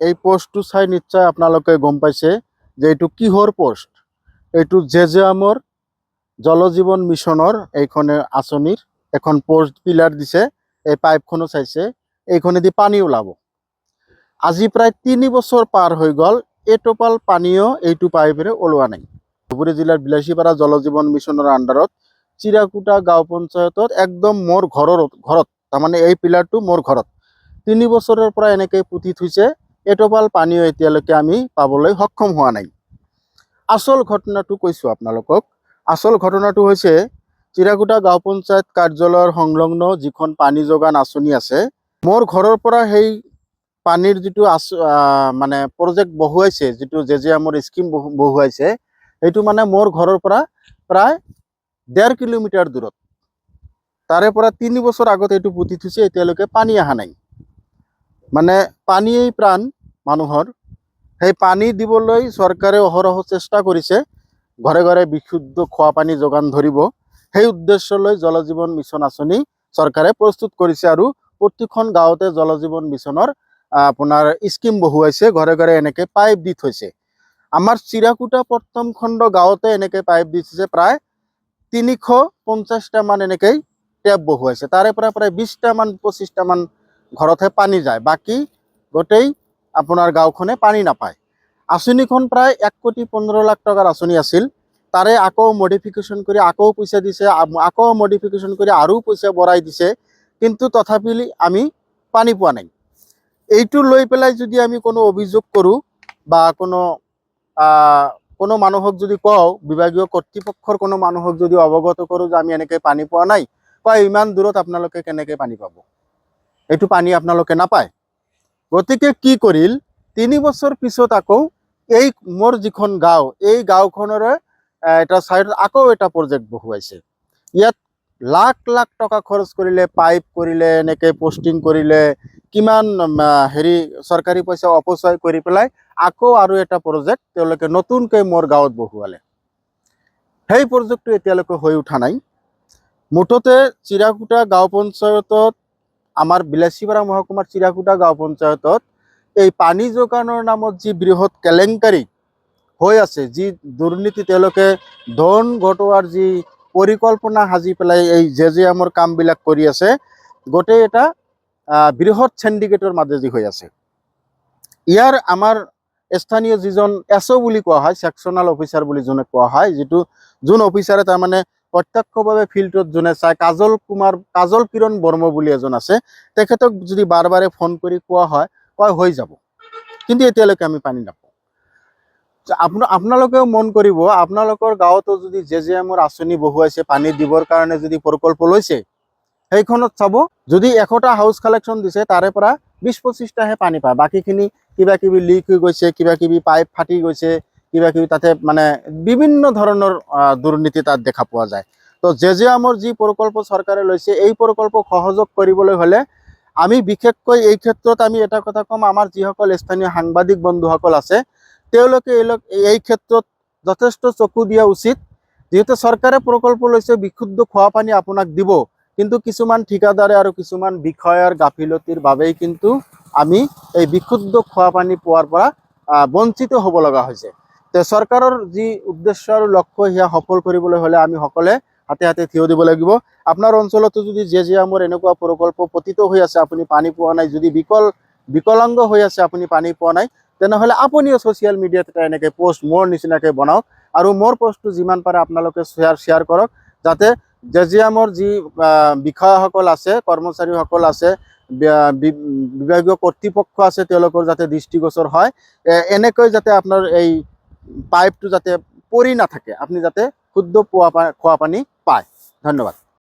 এই পোস্টটো চাই নিশ্চয় আপোনালোকে গম পাইছে যে এইটো কিহৰ পোস্ট। এইটো জেজেএমৰ জল জীৱন মিছনৰ এইখনে আঁচনিৰ এখন পোস্ট পিলাৰ দিছে। এই পাইপখনো চাইছে, এইখনেদি পানী ওলাব। আজি প্ৰায় 3 বছৰ পাৰ হৈ গ'ল, এটোপাল পানীও এইটো পাইপেৰে ওলোৱা নাই। ধুবুৰী জিলাৰ বিলাসীপাৰা জল জীৱন মিছনৰ আণ্ডাৰত চিৰাকুটা গাঁও পঞ্চায়তত একদম মোৰ ঘৰত তাৰমানে এই পিলাৰটো মোৰ ঘৰত 3 বছৰৰ পৰা এনেকৈ পুতি থৈছে। এটোপাল পানীও এতিয়ালৈকে আমি পাবলৈ সক্ষম হোৱা নাই। আচল ঘটনাটো কৈছোঁ আপোনালোকক। আচল ঘটনাটো হৈছে চিৰাকুটা গাঁও পঞ্চায়ত কাৰ্যালয়ৰ সংলগ্ন যিখন পানী যোগান আঁচনি আছে, মোৰ ঘৰৰ পৰা সেই পানীৰ যিটো মানে প্ৰজেক্ট বহুৱাইছে, যিটো জেজেএমৰ স্কিম বহুৱাইছে, সেইটো মানে মোৰ ঘৰৰ পৰা প্ৰায় 1.5 কিলোমিটাৰ দূৰত। তাৰে পৰা 3 বছৰ আগত এইটো পুতি থৈছে, এতিয়ালৈকে পানী অহা নাই। মানে পানীয়েই প্ৰাণ মানুহৰ। সেই পানী দিবলৈ চৰকাৰে অহৰহ চেষ্টা কৰিছে, ঘৰে ঘৰে বিশুদ্ধ খোৱা পানী যোগান ধৰিব। সেই উদ্দেশ্য লৈ জল জীৱন মিছন আঁচনি চৰকাৰে প্ৰস্তুত কৰিছে আৰু প্ৰতিখন গাঁৱতে জল জীৱন মিছনৰ আপোনাৰ স্কিম বহুৱাইছে, ঘৰে ঘৰে এনেকৈ পাইপ দি থৈছে। আমাৰ চিৰাকুটা প্ৰথম খণ্ড গাঁৱতে এনেকৈ পাইপ দি থৈছে, প্ৰায় 350টা মান এনেকৈ টেপ বহুৱাইছে। তাৰে পৰা প্ৰায় 20টা মান 25টা মান ঘৰতহে পানী যায়, বাকী গোটেই আপোনাৰ গাঁওখনে পানী নাপায়। আঁচনিখন প্ৰায় 1,15,00,000 টকাৰ আঁচনি আছিল। তাৰে আকৌ মডিফিকেশ্যন কৰি আকৌ পইচা দিছে, আকৌ মডিফিকেশ্যন কৰি আৰু পইচা বঢ়াই দিছে, কিন্তু তথাপি আমি পানী পোৱা নাই। এইটো লৈ পেলাই যদি আমি কোনো অভিযোগ কৰোঁ বা কোনো মানুহক যদি কওঁ, বিভাগীয় কৰ্তৃপক্ষৰ কোনো মানুহক যদি অৱগত কৰোঁ যে আমি এনেকৈ পানী পোৱা নাই, কয় ইমান দূৰত আপোনালোকে কেনেকৈ পানী পাব, এইটো পানী আপোনালোকে নাপায়। গতিকে কি কৰিল, 3 বছৰ পিছত আকৌ এই মোৰ যিখন গাঁও, এই গাঁওখনৰে এটা চাইডত আকৌ এটা প্ৰজেক্ট বহুৱাইছে। ইয়াত লাখ লাখ টকা খৰচ কৰিলে, পাইপ কৰিলে, এনেকৈ পোষ্টিং কৰিলে, কিমান চৰকাৰী পইচা অপচয় কৰি পেলাই আকৌ আৰু এটা প্ৰজেক্ট তেওঁলোকে নতুনকৈ মোৰ গাঁৱত বহুৱালে। সেই প্ৰজেক্টটো এতিয়ালৈকে হৈ উঠা নাই। মুঠতে চিৰাকুটা গাঁও পঞ্চায়তত, আমাৰ বিলাসীপাৰা মহকুমাৰ চিৰাকুটা গাঁও পঞ্চায়তত এই পানী যোগানৰ নামত যি বৃহৎ কেলেংকাৰী হৈ আছে, যি দুৰ্নীতি, তেওঁলোকে ধন ঘটোৱাৰ যি পৰিকল্পনা সাজি পেলাই এই জেজেএমৰ কামবিলাক কৰি আছে, গোটেই এটা বৃহৎ সিন্ডিকেটৰ মাজেদি হৈ আছে। ইয়াৰ আমাৰ স্থানীয় যিজন SO বুলি কোৱা হয়, ছেকশ্যনাল অফিচাৰ বুলি যোনে কোৱা হয়, যোন অফিচাৰে তাৰমানে প্ৰত্যক্ষভাৱে ফিল্ডত যোনে চায়, কাজল কিৰণ বৰ্মা বুলি এজন আছে, তেখেতক যদি বাৰে বাৰে ফোন কৰি কোৱা হয়, কয় হৈ যাব, কিন্তু এতিয়ালৈকে আমি পানী নাপাওঁ। আপোনালোকেও মন কৰিব, আপোনালোকৰ গাঁৱতো যদি জেজেএমৰ আঁচনি বহুৱাইছে, পানী দিবৰ কাৰণে যদি প্ৰকল্প লৈছে, সেইখনত চাব, যদি 100টা হাউচ কালেকশ্যন দিছে, তাৰে পৰা 20-25টাহে পানী পায়, বাকীখিনি কিবা কিবি লিক হৈ গৈছে, কিবা কিবি পাইপ ফাটি গৈছে, কিবা কিবি তাতে মানে বিভিন্ন ধৰণৰ দুৰ্নীতি তাত দেখা পোৱা যায়। তো জেজেএমৰ যি প্ৰকল্প চৰকাৰে লৈছে, এই প্ৰকল্পক সহযোগ কৰিবলৈ হ'লে আমি বিশেষকৈ এই ক্ষেত্ৰত আমি এটা কথা ক'ম, আমাৰ যিসকল স্থানীয় সাংবাদিক বন্ধুসকল আছে, তেওঁলোকে এই ক্ষেত্ৰত যথেষ্ট চকু দিয়া উচিত। যেহেতু চৰকাৰে প্ৰকল্প লৈছে, বিশুদ্ধ খোৱা পানী আপোনাক দিব, কিন্তু কিছুমান ঠিকাদাৰে আৰু কিছুমান বিষয়াৰ গাফিলতিৰ বাবেই কিন্তু আমি এই বিশুদ্ধ খোৱা পানী পোৱাৰ পৰা বঞ্চিত হ'ব লগা হৈছে। তো চৰকাৰৰ যি উদ্দেশ্য আৰু লক্ষ্য, সেয়া সফল কৰিবলৈ হ'লে আমি সকলোৱে হাতে হাতে থিয় দিব লাগিব। আপোনাৰ অঞ্চলতো যদি জেজেএমৰ এনেকুৱা প্ৰকল্প পতিত হৈ আছে, আপুনি পানী পোৱা নাই, যদি বিকলাংগ হৈ আছে, আপুনি পানী পোৱা নাই, তেনেহ'লে আপুনিও ছ'চিয়েল মিডিয়াত এটা এনেকৈ পোষ্ট মোৰ নিচিনাকৈ বনাওক, আৰু মোৰ পোষ্টটো যিমান পাৰে আপোনালোকে শ্বেয়াৰ কৰক, যাতে জেজেএমৰ যি বিষয়াসকল আছে, কৰ্মচাৰীসকল আছে, বিভাগীয় কৰ্তৃপক্ষ আছে, তেওঁলোকৰ যাতে দৃষ্টিগোচৰ হয়, এনেকৈ যাতে আপোনাৰ এই পাইপটো যাতে পৰি নাথাকে, আপুনি যাতে শুদ্ধ খোৱা পানী পায়। ধন্যবাদ।